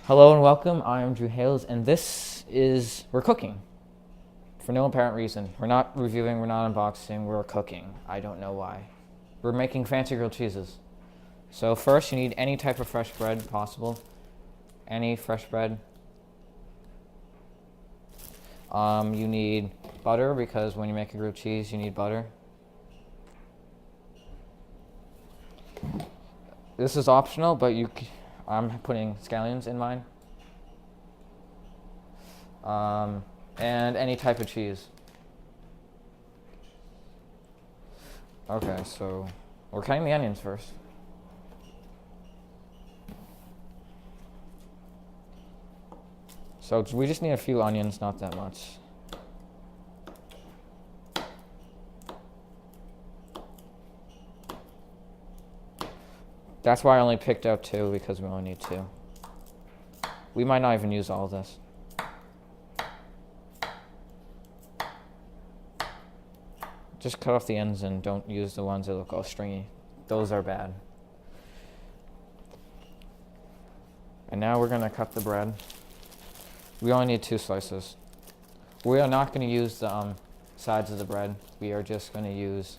Hello and welcome. I am Hales, and we're cooking for no apparent reason. We're not reviewing, we're not unboxing, we're cooking. I don't know why. We're making fancy grilled cheeses. So first, you need any type of fresh bread possible. Any fresh bread. You need butter, because when you make a grilled cheese, you need butter. This is optional, but I'm putting scallions in mine. And any type of cheese. Okay, so we're cutting the onions first. So we just need a few onions, not that much. That's why I only picked out 2, because we only need 2. We might not even use all of this. Just cut off the ends and don't use the ones that look all stringy. Those are bad. And now we're gonna cut the bread. We only need 2 slices. We are not gonna use the sides of the bread. We are just gonna use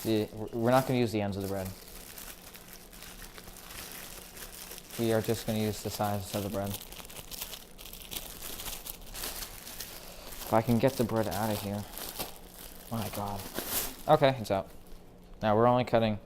we're not gonna use the ends of the bread. We are just going to use the sides of the bread. If I can get the bread out of here. Oh my god. Okay, it's out. Now we're only cutting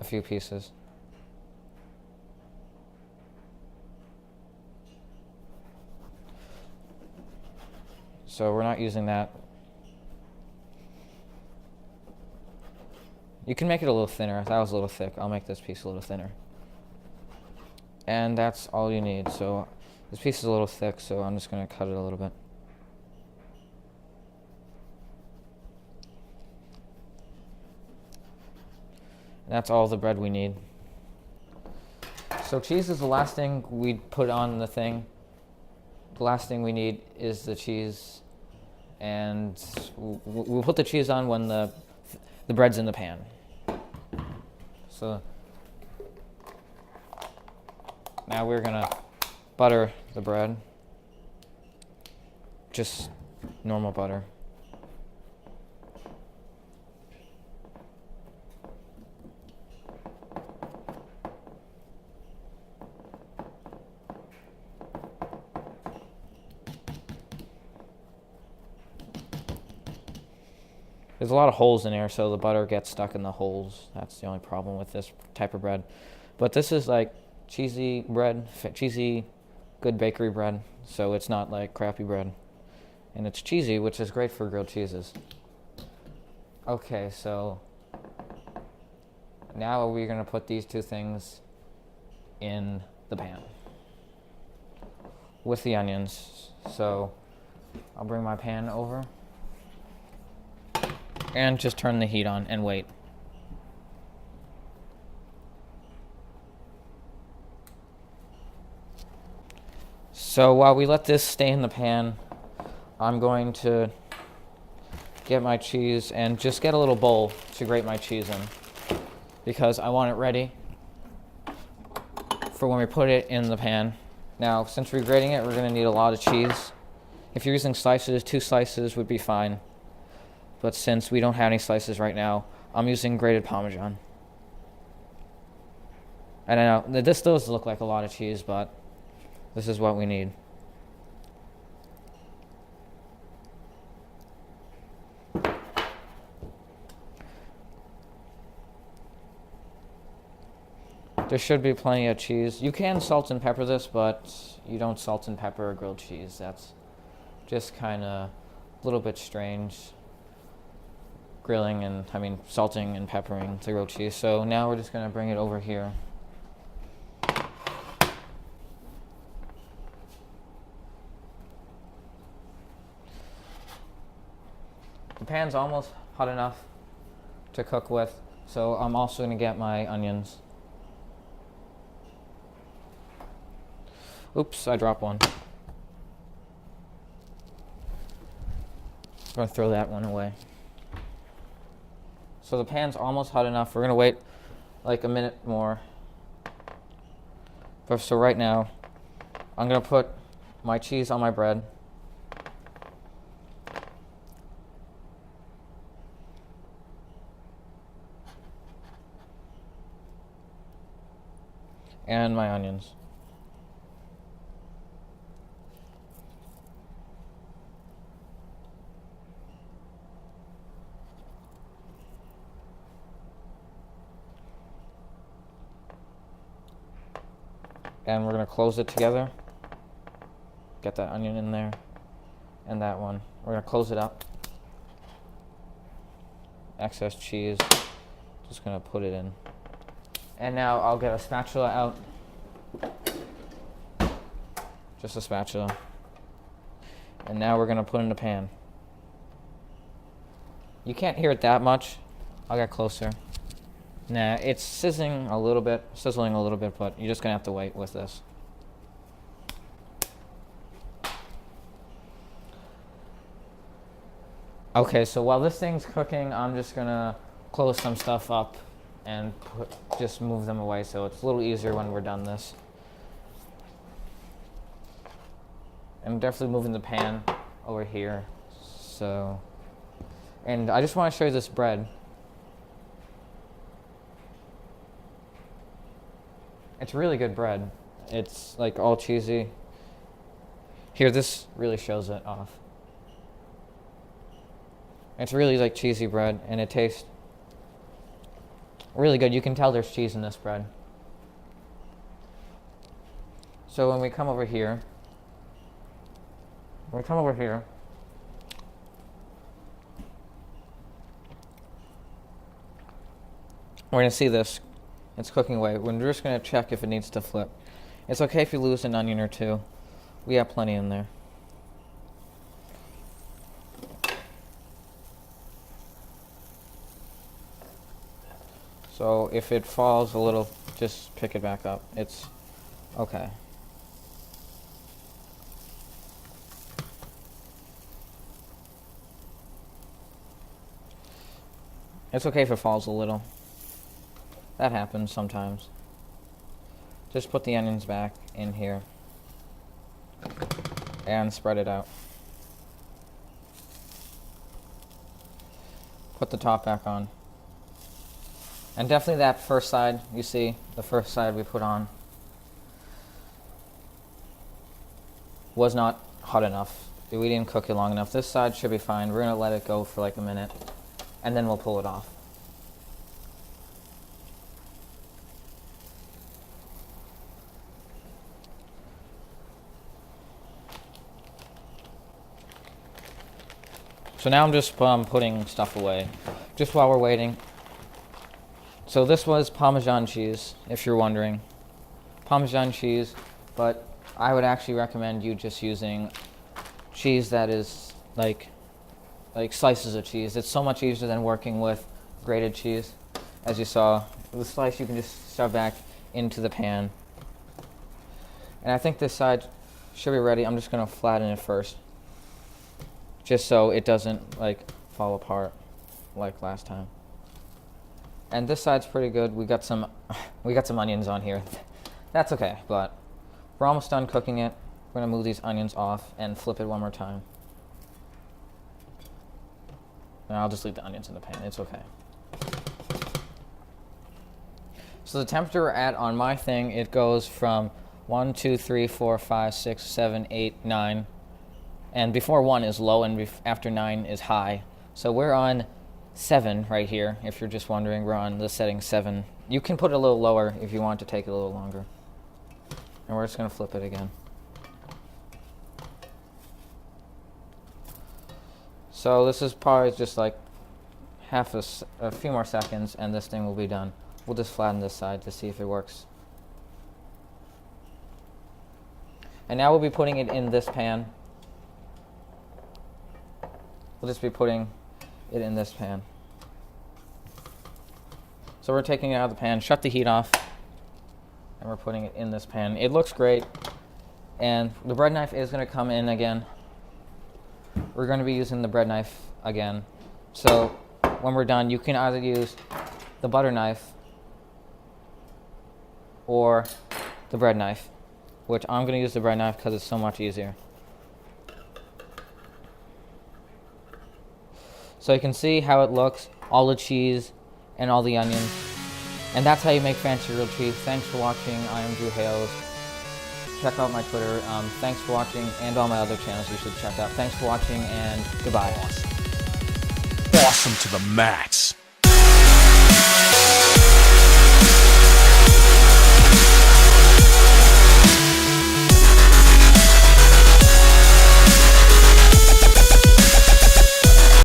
a few pieces. So we're not using that. You can make it a little thinner. That was a little thick. I'll make this piece a little thinner. And that's all you need. So this piece is a little thick, so I'm just going to cut it a little bit. And that's all the bread we need. So cheese is the last thing we put on the thing. The last thing we need is the cheese. And we'll put the cheese on when the bread's in the pan. So now we're gonna butter the bread. Just normal butter. There's a lot of holes in here, so the butter gets stuck in the holes. That's the only problem with this type of bread. But this is like cheesy bread, cheesy, good bakery bread, so it's not like crappy bread. And it's cheesy, which is great for grilled cheeses. Okay, so now we're going to put these 2 things in the pan with the onions. So I'll bring my pan over and just turn the heat on and wait. So while we let this stay in the pan, I'm going to get my cheese and just get a little bowl to grate my cheese in, because I want it ready for when we put it in the pan. Now, since we're grating it, we're going to need a lot of cheese. If you're using slices, 2 slices would be fine. But since we don't have any slices right now, I'm using grated Parmesan. And I know this does look like a lot of cheese, but this is what we need. There should be plenty of cheese. You can salt and pepper this, but you don't salt and pepper grilled cheese. That's just kind of a little bit strange. Salting and peppering the grilled cheese. So now we're just going to bring it over here. The pan's almost hot enough to cook with, so I'm also going to get my onions. Oops, I dropped one. I'm going to throw that one away. So the pan's almost hot enough. We're going to wait like a minute more. But so right now, I'm going to put my cheese on my bread. And my onions. And we're going to close it together. Get that onion in there. And that one. We're going to close it up. Excess cheese. Just going to put it in. And now I'll get a spatula out. Just a spatula. And now we're going to put in the pan. You can't hear it that much. I'll get closer. Nah, it's sizzling a little bit, but you're just going to have to wait with this. Okay, so while this thing's cooking, I'm just going to close some stuff up and just move them away so it's a little easier when we're done this. I'm definitely moving the pan over here. So, and I just want to show you this bread. It's really good bread. It's like all cheesy. Here, this really shows it off. It's really like cheesy bread, and it tastes really good. You can tell there's cheese in this bread. So when we come over here, we're going to see this. It's cooking away. We're just going to check if it needs to flip. It's okay if you lose an onion or two. We have plenty in there. So if it falls a little, just pick it back up. It's okay. It's okay if it falls a little. That happens sometimes. Just put the onions back in here and spread it out. Put the top back on. And definitely that first side, you see, the first side we put on was not hot enough. We didn't cook it long enough. This side should be fine. We're going to let it go for like a minute, and then we'll pull it off. So now I'm just putting stuff away, just while we're waiting. So this was Parmesan cheese, if you're wondering. Parmesan cheese, but I would actually recommend you just using cheese that is like slices of cheese. It's so much easier than working with grated cheese. As you saw, the slice you can just shove back into the pan. And I think this side should be ready. I'm just going to flatten it first, just so it doesn't like fall apart like last time. And this side's pretty good. We got some onions on here. That's okay, but we're almost done cooking it. We're gonna move these onions off and flip it one more time. And I'll just leave the onions in the pan. It's okay. So the temperature we're at on my thing, it goes from 1, 2, 3, 4, 5, 6, 7, 8, 9. And before 1 is low and after 9 is high. So we're on 7 right here. If you're just wondering, we're on the setting 7. You can put it a little lower if you want to take it a little longer. And we're just going to flip it again. So this is probably just like a few more seconds and this thing will be done. We'll just flatten this side to see if it works. And now we'll be putting it in this pan. We'll just be putting it in this pan. So we're taking it out of the pan, shut the heat off, and we're putting it in this pan. It looks great, and the bread knife is going to come in again. We're going to be using the bread knife again. So when we're done, you can either use the butter knife or the bread knife. which I'm going to use the bread knife because it's so much easier. So you can see how it looks, all the cheese and all the onions. And that's how you make fancy grilled cheese. Thanks for watching. I am Drew Hales. Check out my Twitter. Thanks for watching, and all my other channels you should check out. Thanks for watching, and goodbye. Awesome to the max.